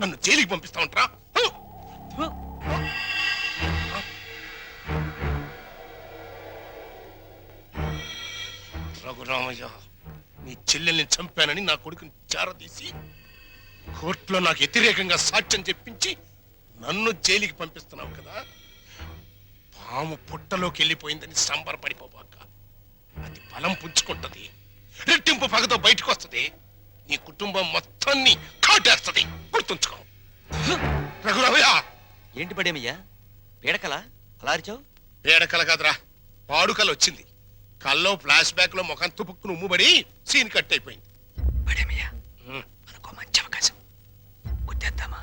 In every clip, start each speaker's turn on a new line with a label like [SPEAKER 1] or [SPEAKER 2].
[SPEAKER 1] నన్ను జైలుకి పంపిస్తా ఉంటారా? రఘురామయ్య, నీ చెల్లెల్ని చంపానని నా కొడుకుని చారదీసి కోర్టులో నాకు వ్యతిరేకంగా సాక్ష్యం చెప్పించి నన్ను జైలుకి పంపిస్తున్నావు కదా. పాము పుట్టలోకి వెళ్ళిపోయిందని సంబరపడిపోబాక. అది బలం పుంజుకుంటది, రెట్టింపు పగతో బయటకు వస్తుంది, నీ కుటుంబం మొత్తాన్ని కాటేస్తుంది. గుర్తుంచుకో. రఘురామయ్య.
[SPEAKER 2] ఏంటి పడేమయ్యా, పీడకల అలా అరిచావు?
[SPEAKER 1] పీడకల కాదురా, పాడుకల వచ్చింది. కల్లో ఫ్లాష్ బ్యాక్ లో ముఖం తుపుక్కును ఉమ్ముబడి సీన్ కట్ అయిపోయింది.
[SPEAKER 2] పడేమయ్యా, మనకో మంచి అవకాశం. గుద్దేద్దామా?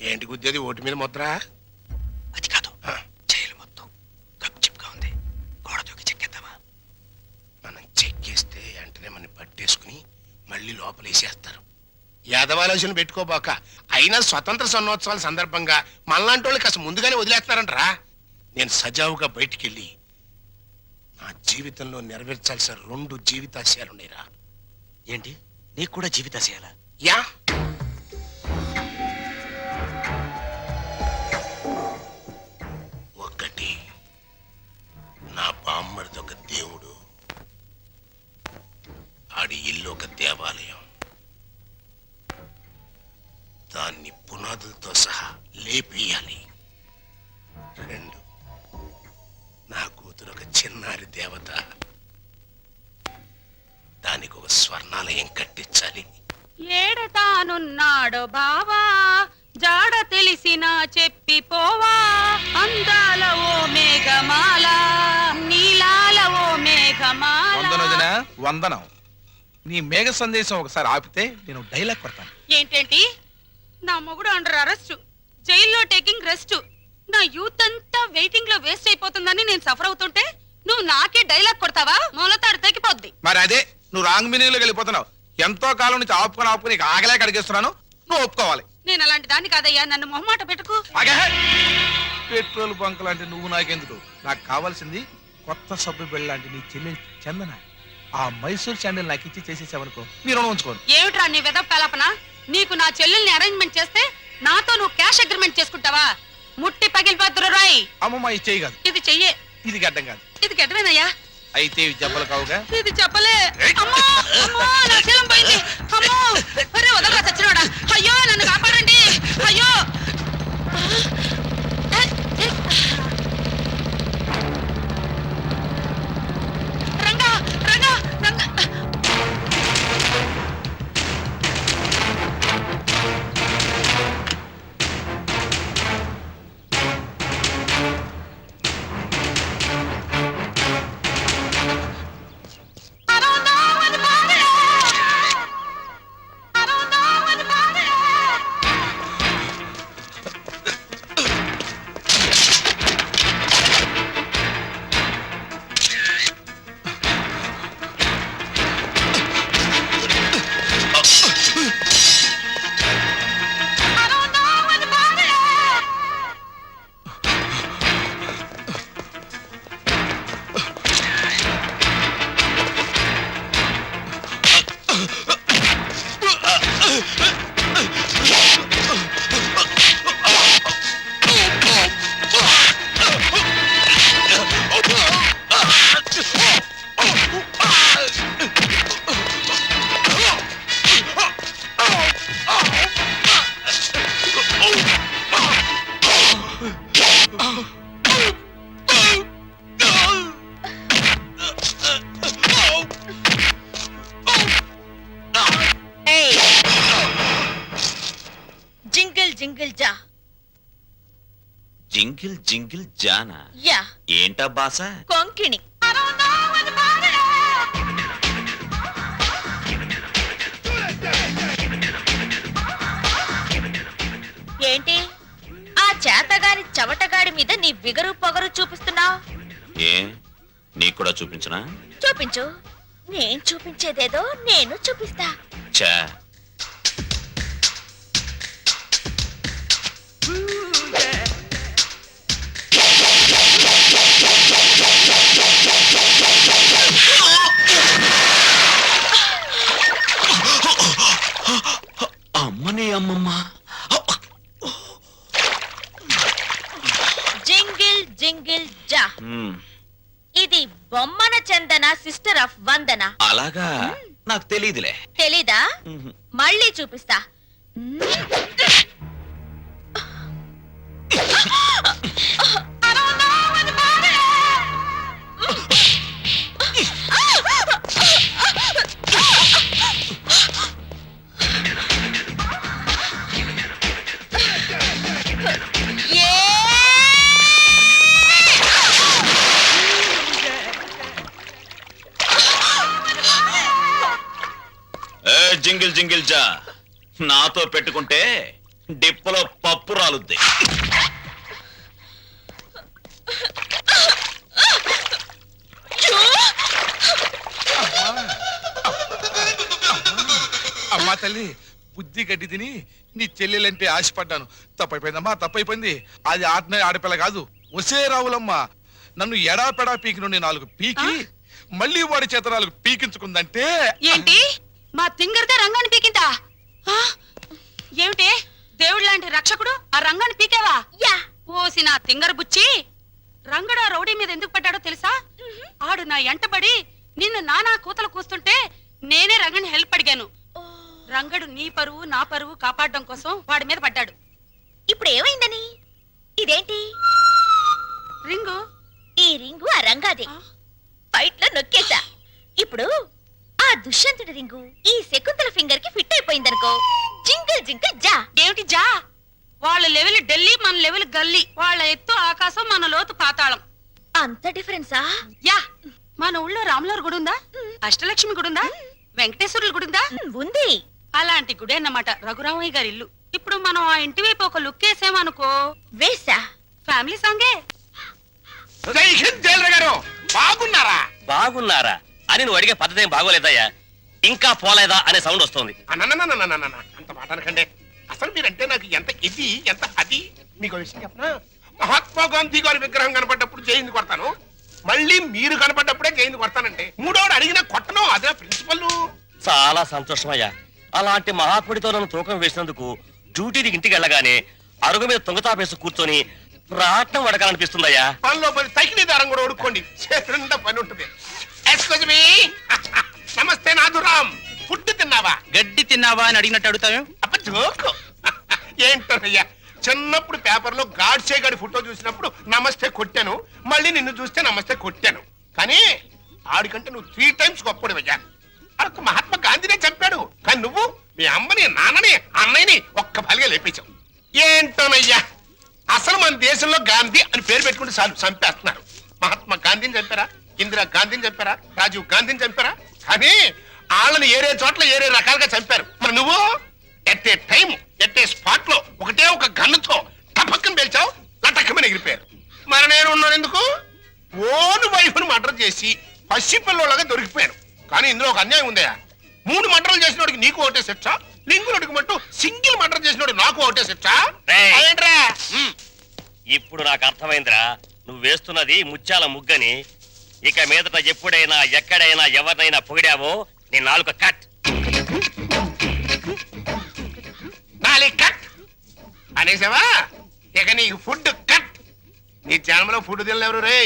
[SPEAKER 1] ఏంటి గుద్దేది? ఓటు మీద ముద్ర?
[SPEAKER 2] అది కాదు, జైలు మొత్తం గప్చిప్గా ఉంది, గోడ దూకి చెక్కేద్దామా?
[SPEAKER 1] మనం చెక్కేస్తే వెంటనే మనం పట్టేసుకుని మళ్ళీ లోపలేసేస్తారు. యాదవాలోచన పెట్టుకోబాక. అయినా స్వతంత్ర సన్నోత్సవాల సందర్భంగా మనలాంటి వాళ్ళు కాస్త ముందుగానే వదిలేస్తున్నారంటరా. నేను సజావుగా బయటికెళ్ళి నా జీవితంలో నెరవేర్చాల్సిన 2 జీవితాశయాలున్నాయిరా.
[SPEAKER 2] ఏంటి, నీకు కూడా జీవితాశయాలా?
[SPEAKER 1] యా. ఒకటి, నా బామ్మడిది ఒక దేవుడు, ఆడి ఇల్లు ఒక దేవాలయం. దాన్ని పునాదులతో సహా లేపేయాలి. 2, నా కూతురు ఒక చిన్నారి దేవత, దానికి ఒక స్వర్ణాలయం కట్టించాలి.
[SPEAKER 3] ఏడతానున్నాడు బావా, జాడ తెలిసినా చెప్పిపోవా, అందాల ఓ మేఘమాల, నీలాల ఓ మేఘమాల.
[SPEAKER 4] వందనం. నీ మేఘ సందేశం ఒకసారి ఆపితే నేను డైలాగ్ కొడతాను.
[SPEAKER 3] ఏంటేంటి? నా మొగుడు అండర్ అరెస్ట్, జైల్లో టేకింగ్ రెస్ట్, నా యూత్ అంతా వెయిటింగ్ లో వేస్ట్ అయిపోతుందని నేను సఫర్ అవుతుంటే నువ్వు నాకే డైలాగ్ కొడతావా? మూలతాడు తగ్గిపోద్ది.
[SPEAKER 4] మరి అదే, నువ్వు రాంగ్ మీనింగ్ లోకి వెళ్ళిపోతున్నావు. ఎంతో కాలం నుంచి ఆపుకొని ఆగలే అడిగేస్తున్నాను, నువ్వు ఒప్పుకోవాలి.
[SPEAKER 3] నేను అలాంటి దాన్ని కాదయ్యా, నన్ను మొహమాట పెట్టుకు.
[SPEAKER 4] పెట్రోల్ బంక్ లాంటి నువ్వు నాకెందుకు? నాకు కావాల్సింది కొత్త సబ్బు బిళ్ళ లాంటి నీ చెల్లెలు చందన. ఆ మైసూర్ శాండిల్ నాకు ఇచ్చి చేసేసావనుకో, నీ రుణం ఉంచుకోను.
[SPEAKER 3] ఏమిట్రా నీ వెదవ కల్పన? నీకు నా చెల్లెల్ని అరేంజ్మెంట్ చేస్తే నాతో నువ్వు క్యాష్ అగ్రిమెంట్ చేసుకుంటావా? ముట్టి పగిలిపోతురు రాయ్.
[SPEAKER 4] అమ్మమ్మ ఇది చెయ్యి కాదు,
[SPEAKER 3] ఇది చెయ్యే.
[SPEAKER 4] ఇది గడ్డం కాదు,
[SPEAKER 3] ఇది గడ్డమేనయ్యా.
[SPEAKER 4] అయితే ఇవి జబ్బలు కావుగా.
[SPEAKER 3] ఇది చెప్పలే. అమ్మో అమ్మో, నా శీలం పోయింది. అమ్మో, అరే వదలరా చచ్చినోడా. అయ్యో నన్ను కాపాడండి. అయ్యో రంగా రంగా రంగా.
[SPEAKER 5] జింగిల్ జా.
[SPEAKER 2] జింగిల్ జింగిల్ జానా?
[SPEAKER 5] యా.
[SPEAKER 2] ఏంటా బాస?
[SPEAKER 5] కొంకిణి. ఏంటి ఆ చేతగారి చవటగాడి మీద నీ బిగరు పొగరు చూపిస్తున్నావు?
[SPEAKER 2] ఏ, నీకు కూడా చూపించనా?
[SPEAKER 5] చూపించు. నేను చూపించేదేదో నేను చూపిస్తా.
[SPEAKER 2] చా, అమ్మని అమ్మమ్మ.
[SPEAKER 5] జా
[SPEAKER 6] మ్మ్.
[SPEAKER 5] ఇది బొమ్మన చందన సిస్టర్ ఆఫ్ వందన
[SPEAKER 6] అలాగా నాకు తెలీదులే.
[SPEAKER 5] తెలీదా
[SPEAKER 6] మ్మ్.
[SPEAKER 5] మళ్ళీ చూపిస్తా
[SPEAKER 6] ఏ జింగిల్ జింగిల్ జా, నాతో పెట్టుకుంటే డిప్పలో పప్పు రాలుద్ది.
[SPEAKER 4] అమ్మా తల్లి, బుద్ధి గడ్డి తిని నీ చెల్లెలంటే ఆశపడ్డాను. తప్పైపోయిందమ్మా, తప్పైపోయింది. అది ఆడపిల్ల కాదు, ఒసే రావులమ్మ. నన్ను ఎడాపెడా పీకి నుండి 4 పీకి మళ్ళీ వాడి చేత 4 పీకించుకుందంటే
[SPEAKER 3] ఏంటి మా తింగర్దే రంగాన్ని పీకిందా ఆ? ఏమిటి దేవుడు లాంటి రక్షకుడు ఆ రంగాన్ని పీకావా?
[SPEAKER 5] యా
[SPEAKER 3] ఓసి నా తింగర్ బుచ్చి, రంగడు ఆ రౌడీ మీద ఎందుకు పడ్డాడో తెలుసా? ఆడు నా ఎంటబడి నిన్ను నానా కూతలు కూస్తుంటే నేనే రంగని హెల్ప్ అడిగాను. రంగడు నీ పరువు నా పరువు కాపాడడం కోసం వాడి మీద పడ్డాడు.
[SPEAKER 5] ఇప్పుడు ఏమైందని? ఇదేంటి
[SPEAKER 3] రింగు
[SPEAKER 5] ఈ రింగు ఆ రంగాదే
[SPEAKER 3] ఆ?
[SPEAKER 5] ఫైట్ లో నొక్కేశా. ఇప్పుడు ఆ దుష్యంతుడి రింగు ఈ శకుంతల ఫింగర్ కి ఫిట్ అయిపోయిందనుకో, జింగిల్ జింగిల్ జా.
[SPEAKER 3] ఏమిటి జా? వాళ్ళ లెవెల్ ఢిల్లీ, మన లెవెల్ గల్లీ. వాళ్ళ ఎత్తు ఆకాశం, మన లోతు పాతాళం.
[SPEAKER 5] అంత డిఫరెన్సా?
[SPEAKER 3] యా, మన ఊళ్ళో రాములవారి గుడి ఉందా? అష్టలక్ష్మి గుడి ఉందా? వెంకటేశ్వరుల గుడి ఉందా?
[SPEAKER 5] ఉంది.
[SPEAKER 3] అలాంటి గుడి అన్నమాట రఘురామయ్య గారి ఇల్లు. ఇప్పుడు మనం ఆ ఇంటి వైపు ఒక లుక్ వేసామనుకో,
[SPEAKER 5] వేసా.
[SPEAKER 3] ఫ్యామిలీ సాంగే.
[SPEAKER 1] జై హింద్ జైలర్ గారు, బాగున్నారా?
[SPEAKER 7] బాగున్నారా అని నువ్వు అడిగే పద్ధతి ఏం బాగోలేదయ్యా. ఇంకా పోలేదా అనే సౌండ్ వస్తుంది.
[SPEAKER 1] అన్ననన్ననన్ననన్న, అంత మాట అనకండి. అసలు మీరంటే నాకు ఎంత ఇది ఎంత అది. మీకు విషయం చెప్పనా? మహాత్మా గాంధీ గారి విగ్రహం కనపడ్డప్పుడు జైలు కొడతాను, మళ్ళీ మీరు కనపడ్డప్పుడే జైలు కొడతానంటే మూడోడు అడిగిన కొట్టను. అదే ప్రిన్సిపల్.
[SPEAKER 7] చాలా సంతోషమయ్యా. అలాంటి మహాత్ముడితో నన్ను తూకం వేసినందుకు డ్యూటీకి ఇంటికి వెళ్ళగానే అరుగు మీద తొంగతాపేసి కూర్చొని రాట్నం వడకాలనిపిస్తుందయ్యా.
[SPEAKER 1] పనిలో పని తగిలి దారం కూడా ఓడుకోండి, చేతులుండా పని ఉంటుంది. Excuse me. నమస్తే నాథురామ్, ఫుడ్ తిన్నావా?
[SPEAKER 2] గడ్డి తిన్నావా అని అడిగినట్టు అడుగుతావేం?
[SPEAKER 1] అప్ప జోకు. ఏంటోనయ్యా, చిన్నప్పుడు పేపర్లో గాడ్సే గాడి ఫోటో చూసినప్పుడు నమస్తే కొట్టాను, మళ్ళీ నిన్ను చూస్తే నమస్తే కొట్టాను. కానీ ఆడికంటే నువ్వు 3 times గొప్పడివయ్యా. అరకు మహాత్మా గాంధీనే చంపాడు, కానీ నువ్వు మీ అమ్మని నాన్నని అన్నయ్యని ఒక్క బలిగా లేపేశావు. ఏంటోనయ్యా, అసలు మన దేశంలో గాంధీ అని పేరు పెట్టుకుంటే చాలు చంపేస్తున్నారు. మహాత్మా గాంధీని చంపారా? ఇందిరా గాంధీని చంపారా? రాజీవ్ గాంధీని చంపారా? కానీ వాళ్ళని ఏరే చోట్ల ఏరే రకాలుగా చంపారు. మరి నువ్వు at a time at a spot లో ఒకటే ఒక గన్నుతో టపక్కన పేల్చావు, లటక్కమని ఎగిరిపోయారు. మరి నేను ఉన్నాను ఎందుకు? ఓను వైఫ్ను మర్డర్ చేసి పసిపిల్లలాగా దొరికిపోయాను. కానీ ఇందులో ఒక అన్యాయం ఉందయా. 3 మర్డర్లు చేసినోడికి నీకు ఒకటే శిక్ష, లింగులుడికి మట్టు సింగిల్ మర్డర్ చేసినోడు నాకు ఒకటే శిక్ష.
[SPEAKER 7] రేయ్.
[SPEAKER 1] అదేంట్రా?
[SPEAKER 7] ఇప్పుడు నాకు అర్థమైందిరా, నువ్వు వేస్తున్నది ముత్యాల ముగ్గని. ఇక మీదట ఎప్పుడైనా ఎక్కడైనా ఎవరినైనా పొగిడావో నీ నాలుక కట్.
[SPEAKER 1] నాలుగు కట్ అనేసావా? ఇక నీకు ఫుడ్ కట్. నీ జన్మలో ఫుడ్ తినలేరు రే.